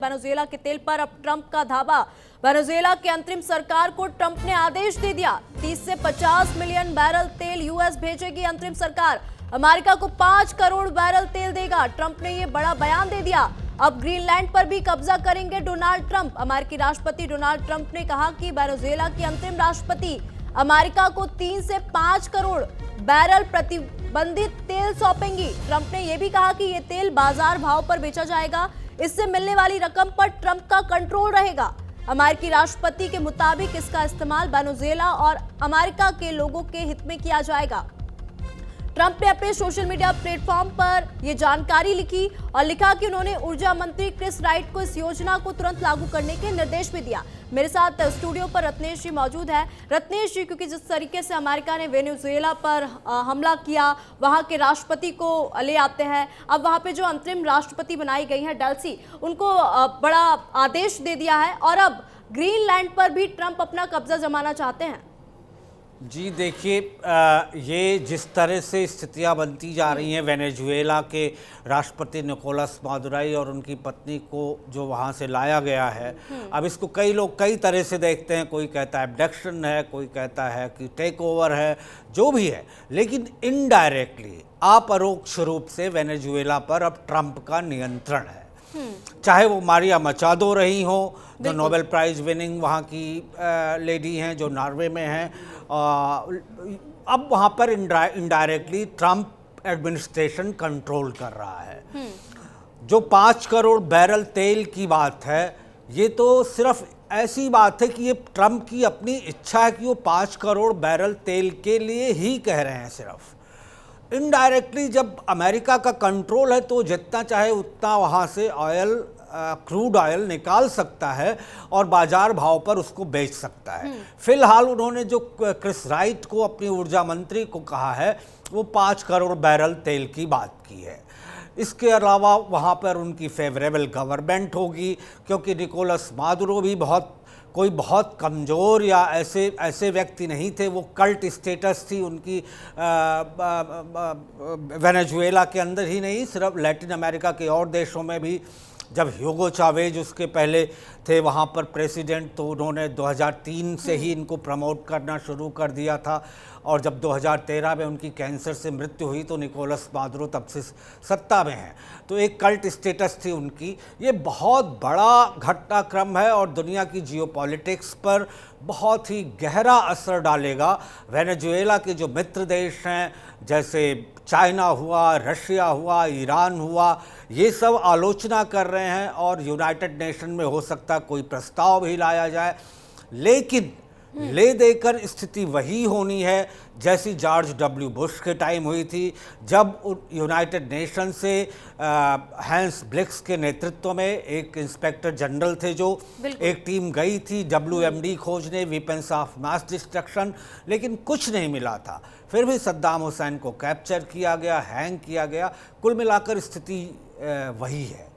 Venezuela के तेल पर अब ट्रंप का धावा। वेनेजुएला के अंतरिम सरकार को ट्रंप ने आदेश दे दिया, 30 से 50 मिलियन बैरल तेल यूएस भेजेगी अंतरिम सरकार। अमेरिका को 5 करोड़ बैरल तेल देगा। ट्रंप ने यह बड़ा बयान दे दिया। अब ग्रीनलैंड पर भी कब्जा करेंगे डोनाल्ड ट्रंप। अमेरिकी राष्ट्रपति डोनाल्ड ट्रंप ने कहा कि वेनेजुएला के अंतरिम राष्ट्रपति अमेरिका को 3 से 5 करोड़ बैरल प्रतिबंधित तेल सौंपेंगी। ट्रंप ने यह भी कहा कि यह तेल बाजार भाव पर बेचा जाएगा, इससे मिलने वाली रकम पर ट्रंप का कंट्रोल रहेगा। अमेरिकी राष्ट्रपति के मुताबिक इसका इस्तेमाल वेनेजुएला और अमेरिका के लोगों के हित में किया जाएगा। ट्रंप ने अपने सोशल मीडिया प्लेटफॉर्म पर यह जानकारी लिखी और लिखा कि उन्होंने ऊर्जा मंत्री क्रिस राइट को इस योजना को तुरंत लागू करने के निर्देश भी दिया। मेरे साथ स्टूडियो पर रत्नेश जी मौजूद है। रत्नेश जी, क्योंकि जिस तरीके से अमेरिका ने वेनेजुएला पर हमला किया, वहां के राष्ट्रपति को ले आते हैं, अब वहां पे जो अंतरिम राष्ट्रपति बनाई गई है डेल्सी, उनको बड़ा आदेश दे दिया है और अब ग्रीनलैंड पर भी ट्रंप अपना कब्जा जमाना चाहते हैं। जी देखिए, ये जिस तरह से स्थितियां बनती जा रही हैं, वेनेजुएला के राष्ट्रपति निकोलस मादुराई और उनकी पत्नी को जो वहाँ से लाया गया है, अब इसको कई लोग कई तरह से देखते हैं। कोई कहता है एब्डक्शन है, कोई कहता है कि टेक ओवर है, जो भी है, लेकिन इनडायरेक्टली अपरोक्ष रूप से वेनेजुएला पर अब ट्रंप का नियंत्रण है। चाहे वो मारिया मचादो रही हो, जो नोबेल प्राइज विनिंग वहाँ की लेडी हैं, जो नॉर्वे में हैं, अब वहाँ पर इनडायरेक्टली ट्रंप एडमिनिस्ट्रेशन कंट्रोल कर रहा है। जो 5 करोड़ बैरल तेल की बात है, ये तो सिर्फ ऐसी बात है कि ये ट्रंप की अपनी इच्छा है कि वो 5 करोड़ बैरल तेल के लिए ही कह रहे हैं। सिर्फ इनडायरेक्टली जब अमेरिका का कंट्रोल है तो जितना चाहे उतना वहाँ से ऑयल, क्रूड ऑयल निकाल सकता है और बाजार भाव पर उसको बेच सकता है। फिलहाल उन्होंने जो क्रिस राइट को, अपनी ऊर्जा मंत्री को कहा है, वो 5 करोड़ बैरल तेल की बात की है। इसके अलावा वहाँ पर उनकी फेवरेबल गवर्नमेंट होगी, क्योंकि निकोलस मादुरो भी कोई बहुत कमज़ोर या ऐसे व्यक्ति नहीं थे। वो कल्ट स्टेटस थी उनकी वेनेजुएला के अंदर ही नहीं, सिर्फ लैटिन अमेरिका के और देशों में भी। जब ह्यूगो चावेज उसके पहले थे वहाँ पर प्रेसिडेंट, तो उन्होंने 2003 से ही इनको प्रमोट करना शुरू कर दिया था। और जब 2013 में उनकी कैंसर से मृत्यु हुई तो निकोलस मादुरो तब से सत्ता में हैं। तो एक कल्ट स्टेटस थी उनकी। ये बहुत बड़ा घटनाक्रम है और दुनिया की जियोपॉलिटिक्स पर बहुत ही गहरा असर डालेगा। वेनेजुएला के जो मित्र देश हैं, जैसे चाइना हुआ, रशिया हुआ, ईरान हुआ, ये सब आलोचना कर रहे हैं और यूनाइटेड नेशन में हो सकता है कोई प्रस्ताव भी लाया जाए। लेकिन ले देकर स्थिति वही होनी है जैसी जॉर्ज डब्ल्यू बुश के टाइम हुई थी, जब यूनाइटेड नेशन से हैंस ब्लिक्स के नेतृत्व में एक इंस्पेक्टर जनरल थे, जो एक टीम गई थी WMD खोजने, वेपन्स ऑफ मास डिस्ट्रक्शन, लेकिन कुछ नहीं मिला था। फिर भी सद्दाम हुसैन को कैप्चर किया गया, हैंग किया गया। कुल मिलाकर स्थिति वही है।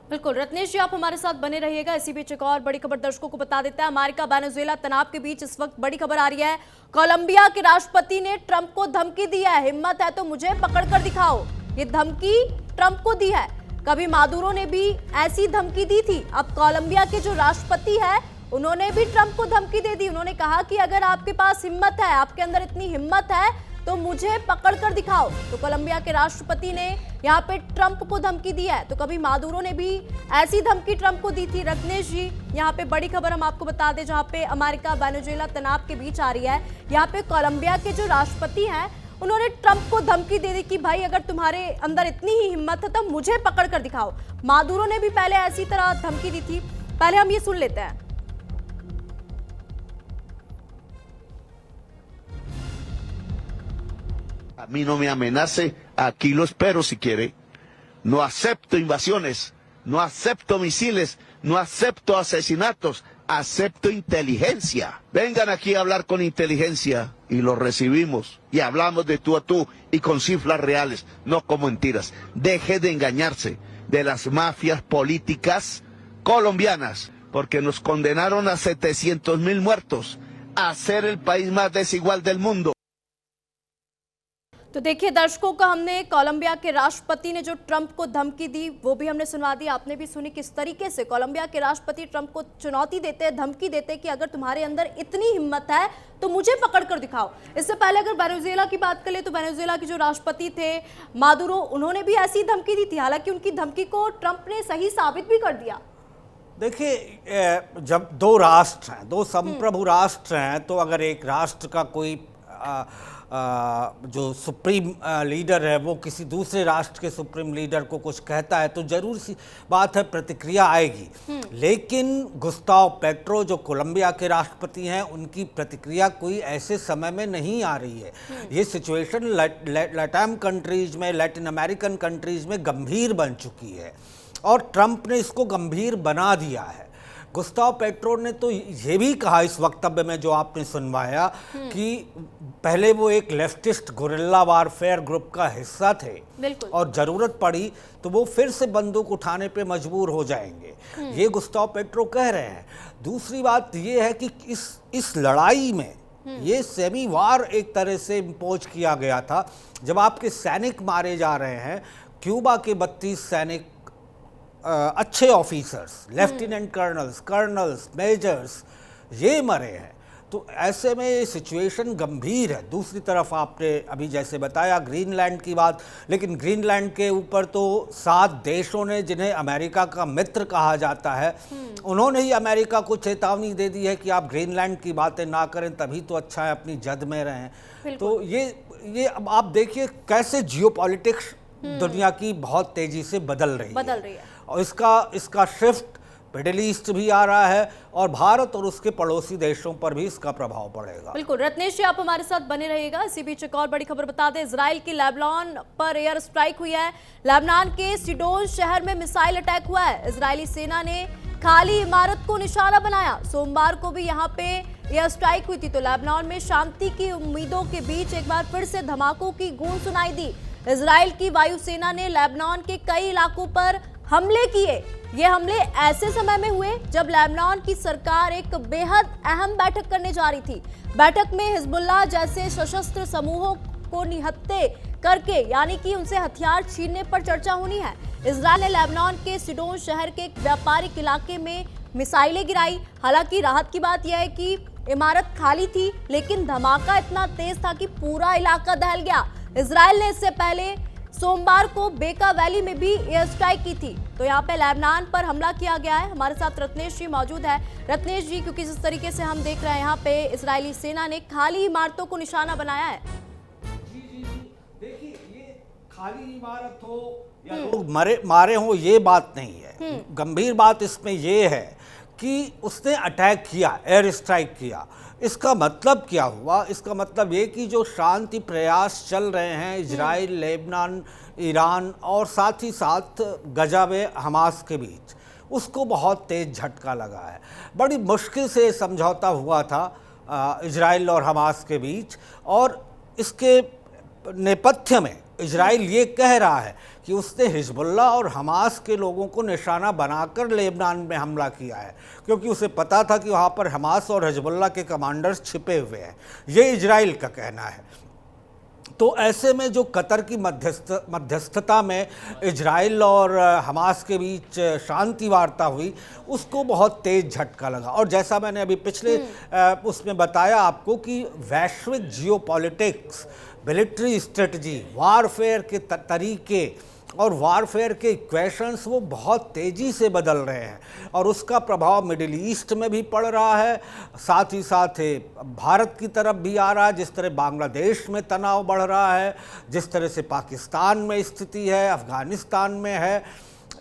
बिल्कुल रत्नेश जी, आप हमारे साथ बने रहिएगा। इसी बीच एक और बड़ी खबर दर्शकों को बता देता है। अमेरिका वेनेजुएला तनाव के बीच इस वक्त बड़ी खबर आ रही है। कोलंबिया के राष्ट्रपति ने ट्रंप को धमकी दी है, हिम्मत है तो मुझे पकड़कर दिखाओ। ये धमकी ट्रंप को दी है। कभी मादुरो ने भी ऐसी धमकी दी थी। अब कोलंबिया के जो राष्ट्रपति है, उन्होंने भी ट्रंप को धमकी दे दी। उन्होंने कहा कि अगर आपके पास हिम्मत है, आपके अंदर इतनी हिम्मत है, तो मुझे पकड़कर दिखाओ। तो कोलंबिया के राष्ट्रपति ने यहाँ पे ट्रंप को धमकी दी है। तो कभी मादुरो ने भी ऐसी धमकी ट्रंप को दी थी। रत्नेश जी, यहाँ पे बड़ी खबर हम आपको बता दें, जहाँ पे अमेरिका वेनेजुएला तनाव के बीच आ रही है। यहाँ पे कोलंबिया के जो राष्ट्रपति हैं, उन्होंने ट्रंप को धमकी दे दी कि भाई अगर तुम्हारे अंदर इतनी ही हिम्मत है तो मुझे पकड़ कर दिखाओ। मादुरो ने भी पहले ऐसी तरह धमकी दी थी। पहले हम ये सुन लेते हैं। A mí no me amenace, aquí lo espero si quiere. No acepto invasiones, no acepto misiles, no acepto asesinatos, acepto inteligencia. Vengan aquí a hablar con inteligencia y lo recibimos y hablamos de tú a tú y con cifras reales, no con mentiras. Deje de engañarse de las mafias políticas colombianas, porque nos condenaron a 700,000 muertos, a ser el país más desigual del mundo. तो देखिए दर्शकों का हमने Colombia के राष्ट्रपति ने जो Trump को धमकी दी वो भी हमने सुनवा दी, आपने भी सुनी किस तरीके से कोलंबिया के राष्ट्रपति ट्रंप को चुनौती देते, धमकी देते कि अगर तुम्हारे अंदर इतनी हिम्मत है तो मुझे पकड़ कर दिखाओ। इससे पहले अगर वेनेजुएला की बात करें तो वेनेजुएला के जो राष्ट्रपति थे मादुरो, उन्होंने भी ऐसी धमकी दी थी, हालांकि उनकी धमकी को ट्रंप ने सही साबित भी कर दिया। देखिए, जब दो राष्ट्र हैं, दो संप्रभु राष्ट्र हैं, तो अगर एक राष्ट्र का कोई जो सुप्रीम लीडर है वो किसी दूसरे राष्ट्र के सुप्रीम लीडर को कुछ कहता है तो जरूर सी बात है प्रतिक्रिया आएगी। लेकिन गुस्ताव पेट्रो जो कोलंबिया के राष्ट्रपति हैं, उनकी प्रतिक्रिया कोई ऐसे समय में नहीं आ रही है। ये सिचुएशन लैटिन कंट्रीज में, लैटिन अमेरिकन कंट्रीज में गंभीर बन चुकी है और ट्रंप ने इसको गंभीर बना दिया है। गुस्ताव पेट्रो ने तो ये भी कहा इस वक्तव्य में जो आपने सुनवाया कि पहले वो एक लेफ्टिस्ट गुरिल्ला वारफेयर ग्रुप का हिस्सा थे और जरूरत पड़ी तो वो फिर से बंदूक उठाने पे मजबूर हो जाएंगे, ये गुस्ताव पेट्रो कह रहे हैं। दूसरी बात ये है कि इस लड़ाई में ये सेमी वार एक तरह से इम्पोज किया गया था। जब आपके सैनिक मारे जा रहे हैं, क्यूबा के 32 सैनिक अच्छे ऑफिसर्स, लेफ्टिनेंट कर्नल्स, मेजर्स ये मरे हैं, तो ऐसे में ये सिचुएशन गंभीर है। दूसरी तरफ आपने अभी जैसे बताया ग्रीनलैंड की बात, लेकिन ग्रीनलैंड के ऊपर तो 7 देशों ने, जिन्हें अमेरिका का मित्र कहा जाता है, उन्होंने ही अमेरिका को चेतावनी दे दी है कि आप ग्रीनलैंड की बातें ना करें, तभी तो अच्छा है, अपनी जद में रहें। तो ये अब आप देखिए कैसे जियोपॉलिटिक्स दुनिया की बहुत तेजी से बदल रही है और इसका शिफ्ट मिडिल ईस्ट भी आ रहा है और भारत और उसके पड़ोसी देशों पर भी इसका प्रभाव पड़ेगा। बिल्कुल रत्नेश जी, आप हमारे साथ बने रहिएगा। इसी बीच एक और बड़ी खबर बता दें, इजराइल की लेबनान पर एयर स्ट्राइक हुई है। लेबनान के सिडोन शहर में मिसाइल अटैक हुआ है। इजरायली सेना ने खाली इमारत को निशाना बनाया। सोमवार को भी यहाँ पे एयर स्ट्राइक हुई थी, तो लेबनान में शांति की उम्मीदों के बीच एक बार फिर से धमाकों की गूंज सुनाई दी। इजराइल की वायुसेना ने लेबनान के कई इलाकों पर हमले किए। ये हमले ऐसे समय में हुए जब लेबनान की सरकार एक बेहद अहम बैठक करने जा रही थी। बैठक में हिजबुल्लाह जैसे सशस्त्र समूहों को निहत्ते करके, यानी कि उनसे हथियार छीनने पर चर्चा होनी है। इजरायल ने लेबनान के सिडोन शहर के एक व्यापारिक इलाके में मिसाइलें गिराई। हालांकि राहत की बात यह है कि इमारत खाली थी, लेकिन धमाका इतना तेज था कि पूरा इलाका दहल गया। इजरायल ने इससे पहले सोमवार को बेका वैली में भी एयर स्ट्राइक की थी। तो यहाँ पे लेबनान पर हमला किया गया है। हमारे साथ रत्नेश जी मौजूद है। रत्नेश जी, क्योंकि जिस तरीके से हम देख रहे हैं यहाँ पे इजरायली सेना ने खाली इमारतों को निशाना बनाया है। जी, देखिए ये खाली इमारत हो या लोग मारे हो ये बात नहीं है। गंभीर बात इसमें ये है कि उसने अटैक किया, एयर स्ट्राइक किया। इसका मतलब क्या हुआ? इसका मतलब ये कि जो शांति प्रयास चल रहे हैं इजराइल, लेबनान, ईरान और साथ ही साथ गजा में हमास के बीच, उसको बहुत तेज झटका लगा है। बड़ी मुश्किल से समझौता हुआ था इजराइल और हमास के बीच, और इसके नेपथ्य में इजराइल ये कह रहा है कि उसने हिजबुल्लाह और हमास के लोगों को निशाना बनाकर लेबनान में हमला किया है, क्योंकि उसे पता था कि वहाँ पर हमास और हिजबुल्लाह के कमांडर्स छिपे हुए हैं। ये इजराइल का कहना है। तो ऐसे में जो कतर की मध्यस्थता में इजराइल और हमास के बीच शांति वार्ता हुई, उसको बहुत तेज झटका लगा। और जैसा मैंने अभी पिछले उसमें बताया आपको कि वैश्विक जियोपॉलिटिक्स, मिलिट्री स्ट्रेटजी, वारफेयर के तरीके और वारफेयर के इक्वेशंस वो बहुत तेज़ी से बदल रहे हैं और उसका प्रभाव मिडिल ईस्ट में भी पड़ रहा है, साथ ही साथ भारत की तरफ भी आ रहा है। जिस तरह बांग्लादेश में तनाव बढ़ रहा है, जिस तरह से पाकिस्तान में स्थिति है, अफ़गानिस्तान में है,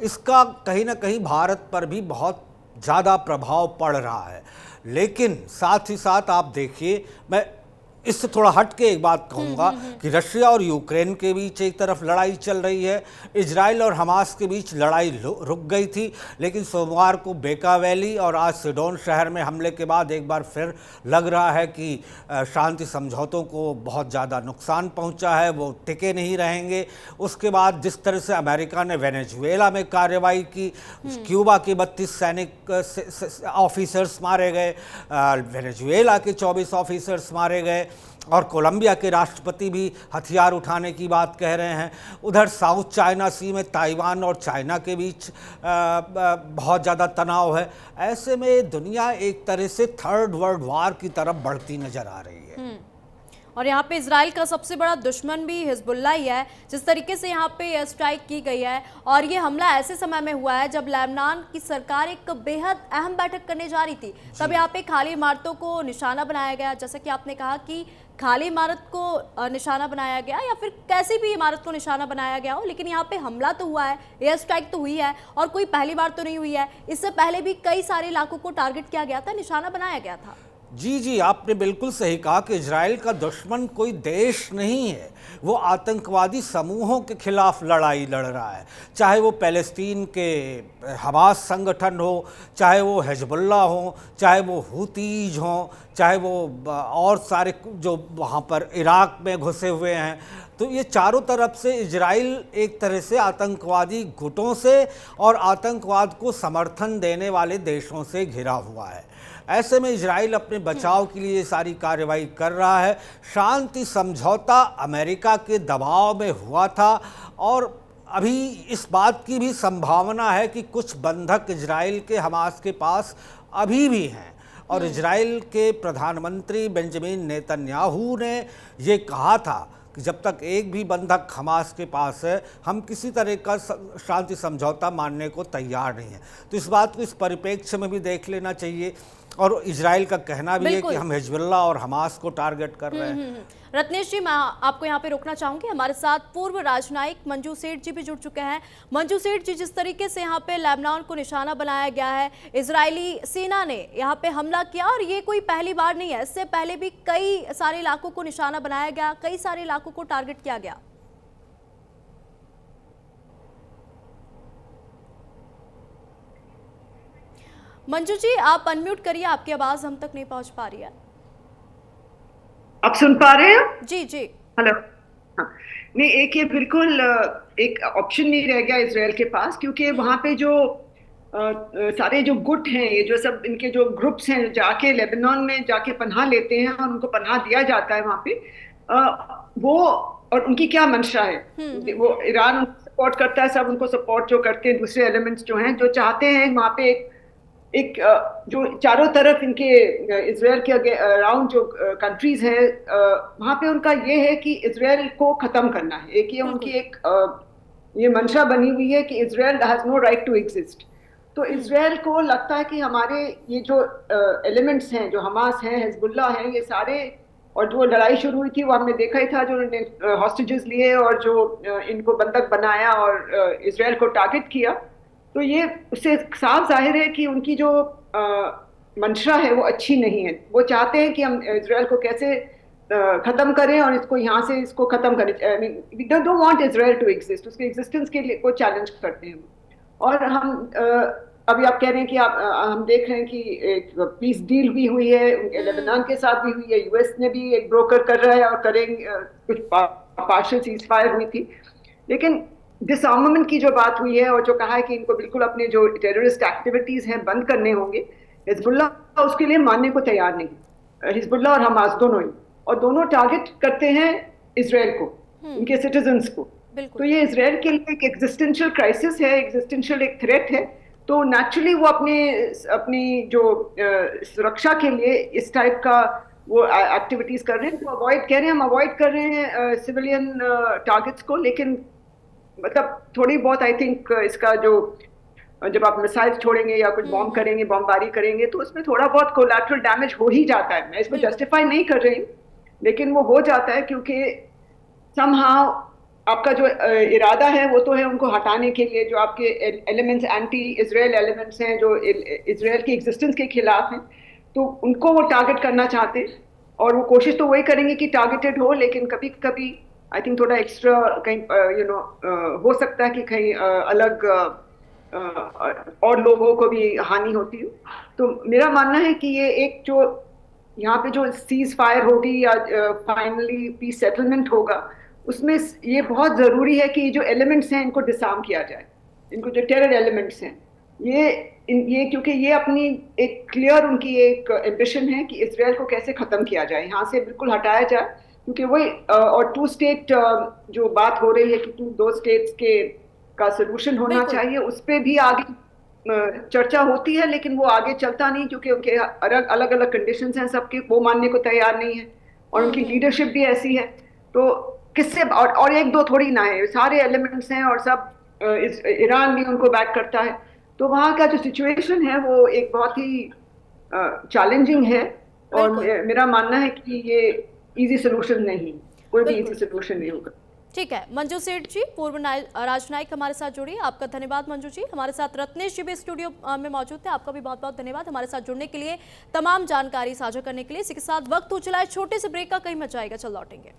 इसका कहीं ना कहीं भारत पर भी बहुत ज़्यादा प्रभाव पड़ रहा है। लेकिन साथ ही साथ आप देखिए, मैं इससे थोड़ा हट के एक बात कहूँगा कि रशिया और यूक्रेन के बीच एक तरफ लड़ाई चल रही है, इजराइल और हमास के बीच लड़ाई रुक गई थी, लेकिन सोमवार को बेका वैली और आज सिडोन शहर में हमले के बाद एक बार फिर लग रहा है कि शांति समझौतों को बहुत ज़्यादा नुकसान पहुँचा है, वो टिके नहीं रहेंगे। उसके बाद जिस तरह से अमेरिका ने वेनेजुएला में कार्रवाई की, क्यूबा के 32 सैनिक ऑफिसर्स मारे गए, वेनेजुएला के 24 ऑफिसर्स मारे गए, और कोलंबिया के राष्ट्रपति भी हथियार उठाने की बात कह रहे हैं। उधर साउथ चाइना सी में ताइवान और चाइना के बीच बहुत ज़्यादा तनाव है। ऐसे में दुनिया एक तरह से थर्ड वर्ल्ड वार की तरफ बढ़ती नजर आ रही है। और यहाँ पे इजराइल का सबसे बड़ा दुश्मन भी हिजबुल्लाह ही है। जिस तरीके से यहाँ पे एयर स्ट्राइक की गई है, और ये हमला ऐसे समय में हुआ है जब लेबनान की सरकार एक बेहद अहम बैठक करने जा रही थी। तब यहाँ पे खाली इमारतों को निशाना बनाया गया, जैसा कि आपने कहा कि खाली इमारत को निशाना बनाया गया या फिर कैसी भी इमारत को निशाना बनाया गया हो, लेकिन यहाँ पे हमला तो हुआ है, एयर स्ट्राइक तो हुई है, और कोई पहली बार तो नहीं हुई है। इससे पहले भी कई सारे इलाकों को टारगेट किया गया था, निशाना बनाया गया था। जी, आपने बिल्कुल सही कहा कि इजराइल का दुश्मन कोई देश नहीं है, वो आतंकवादी समूहों के खिलाफ लड़ाई लड़ रहा है। चाहे वो पैलेस्तीन के हमास संगठन हो, चाहे वो हिजबुल्लाह हो, चाहे वो हुतीज हो, चाहे वो और सारे जो वहाँ पर इराक में घुसे हुए हैं। तो ये चारों तरफ से इजराइल एक तरह से आतंकवादी गुटों से और आतंकवाद को समर्थन देने वाले देशों से घिरा हुआ है। ऐसे में इजराइल अपने बचाव के लिए सारी कार्रवाई कर रहा है। शांति समझौता अमेरिका के दबाव में हुआ था, और अभी इस बात की भी संभावना है कि कुछ बंधक इजराइल के हमास के पास अभी भी हैं। और इजराइल के प्रधानमंत्री बेंजामिन नेतन्याहू ने ये कहा था कि जब तक एक भी बंधक हमास के पास है, हम किसी तरह का शांति समझौता मानने को तैयार नहीं है। तो इस बात को इस परिप्रेक्ष्य में भी देख लेना चाहिए। और इजराइल का कहना भी है कि हम हिजबुल्लाह और हमास को टारगेट कर रहे हैं। रत्नेश जी, मैं आपको यहाँ पे रोकना चाहूंगी। हमारे साथ पूर्व राजनयिक मंजू सेठ जी भी जुड़ चुके हैं। मंजू सेठ जी, जिस तरीके से यहाँ पे लेबनान को निशाना बनाया गया है, इजरायली सेना ने यहाँ पे हमला किया, और ये कोई पहली बार नहीं है, इससे पहले भी कई सारे इलाकों को निशाना बनाया गया, कई सारे इलाकों को टारगेट किया गया। मंजू जी, आप अनम्यूट करिए, आपकी आवाज हम तक नहीं पहुंच पा रही है। आप सुन पा रहे हैं? जी जी। हेलो। हाँ, नहीं, एक ये बिल्कुल एक ऑप्शन नहीं रह गया इजराइल के पास, क्योंकि वहां पे जो सारे जो गुट हैं, ये जो सब इनके जो ग्रुप्स हैं, जाके लेबनान में जाके पनाह लेते हैं और उनको पनाह दिया जाता है वहां पे, वो और उनकी क्या मंशा है। वो ईरान सपोर्ट करता है, सब उनको सपोर्ट जो करते हैं, दूसरे एलिमेंट्स जो हैं, जो चाहते हैं वहां पे एक जो चारों तरफ इनके इजराइल के अराउंड जो कंट्रीज हैं, वहाँ पे उनका ये है कि इजराइल को ख़त्म करना है। एक ये उनकी एक ये मंशा बनी हुई है कि Israel has no right to exist. तो इजराइल को लगता है कि हमारे ये जो एलिमेंट्स हैं, जो हमास हैं, हिजबुल्लाह हैं, ये सारे, और जो लड़ाई शुरू हुई थी वो हमने देखा ही था, जो उन्होंने हॉस्टेजेस लिए और जो इनको बंधक बनाया और इजराइल को टारगेट किया। तो ये उससे साफ जाहिर है कि उनकी जो मंशा है वो अच्छी नहीं है। वो चाहते हैं कि हम इजराइल को कैसे ख़त्म करें और इसको यहाँ से इसको ख़त्म करें। We don't want Israel to exist, उसके एग्जिस्टेंस के लिए को चैलेंज करते हैं। और हम अभी आप कह रहे हैं कि हम देख रहे हैं कि एक पीस डील भी हुई है, लेबनान के साथ भी हुई है, यूएस ने भी एक ब्रोकर कर रहा है और करेंगे, कुछ पार्शियल सीज फायर हुई थी। लेकिन डिसआर्मामेंट की जो बात हुई है और जो कहा है कि इनको बिल्कुल अपने जो टेररिस्ट एक्टिविटीज हैं बंद करने होंगे, हिजबुल्लाह उसके लिए मानने को तैयार नहीं। हिजबुल्लाह और हमास दोनों ही, और दोनों टारगेट करते हैं इजराइल को, उनके सिटीजन्स को। तो ये इजराइल के लिए एक एग्जिस्टेंशियल क्राइसिस है, एग्जिस्टेंशियल एक थ्रेट है। तो नेचुरली वो अपनी जो सुरक्षा के लिए इस टाइप का वो एक्टिविटीज कर रहे हैं। तो हम अवॉइड कर रहे हैं सिविलियन टारगेट्स को। लेकिन मतलब थोड़ी बहुत आई थिंक इसका जो, जब आप मिसाइल छोड़ेंगे या कुछ बॉम्ब करेंगे, बमबारी करेंगे, तो उसमें थोड़ा बहुत कोलैटरल डैमेज हो ही जाता है। मैं इसको जस्टिफाई नहीं कर रही हूँ, लेकिन वो हो जाता है क्योंकि समहाउ आपका जो इरादा है वो तो है उनको हटाने के लिए, जो आपके एलिमेंट्स एंटी इजराइल एलिमेंट्स हैं, जो इजराइल की एग्जिस्टेंस के खिलाफ हैं, तो उनको वो टारगेट करना चाहते हैं। और वो कोशिश तो वही करेंगे कि टारगेटेड हो, लेकिन कभी कभी आई थिंक थोड़ा एक्स्ट्रा कहीं हो सकता है कि कहीं अलग और लोगों को भी हानि होती है। तो मेरा मानना है कि ये एक जो यहाँ पे जो सीज फायर होगी या फाइनली पीस सेटलमेंट होगा, उसमें ये बहुत ज़रूरी है कि जो एलिमेंट्स हैं इनको डिसआर्म किया जाए। इनको जो टेरर एलिमेंट्स हैं, ये ये क्योंकि ये अपनी एक क्लियर उनकी एक एम्बिशन है कि इसराइल को कैसे खत्म किया जाए, यहाँ से बिल्कुल हटाया जाए, क्योंकि वही और टू स्टेट जो बात हो रही है कि दो स्टेट्स के का सोल्यूशन होना बिल्कुल। चाहिए, उस पे भी आगे चर्चा होती है, लेकिन वो आगे चलता नहीं क्योंकि उनके अलग अलग कंडीशंस हैं सबके, वो मानने को तैयार नहीं है और उनकी लीडरशिप भी ऐसी है। तो किससे और एक दो थोड़ी ना है, सारे एलिमेंट्स हैं और सब ईरान भी उनको बैक करता है। तो वहाँ का जो सिचुएशन है वो एक बहुत ही चैलेंजिंग है और बिल्कुल। मेरा मानना है कि ये इजी सोल्यूशन नहीं, कोई भी बिल्कुल। इजी सोल्यूशन नहीं होगा। ठीक है, मंजू सेठ जी पूर्व राजनायिक हमारे साथ जुड़ी, आपका धन्यवाद मंजू जी। हमारे साथ रत्नेश जी भी स्टूडियो में मौजूद थे, आपका भी बहुत बहुत धन्यवाद हमारे साथ जुड़ने के लिए, तमाम जानकारी साझा करने के लिए। इसी के साथ वक्त हो चला है छोटे से ब्रेक का, कहीं मत जाएगा, चल लौटेंगे।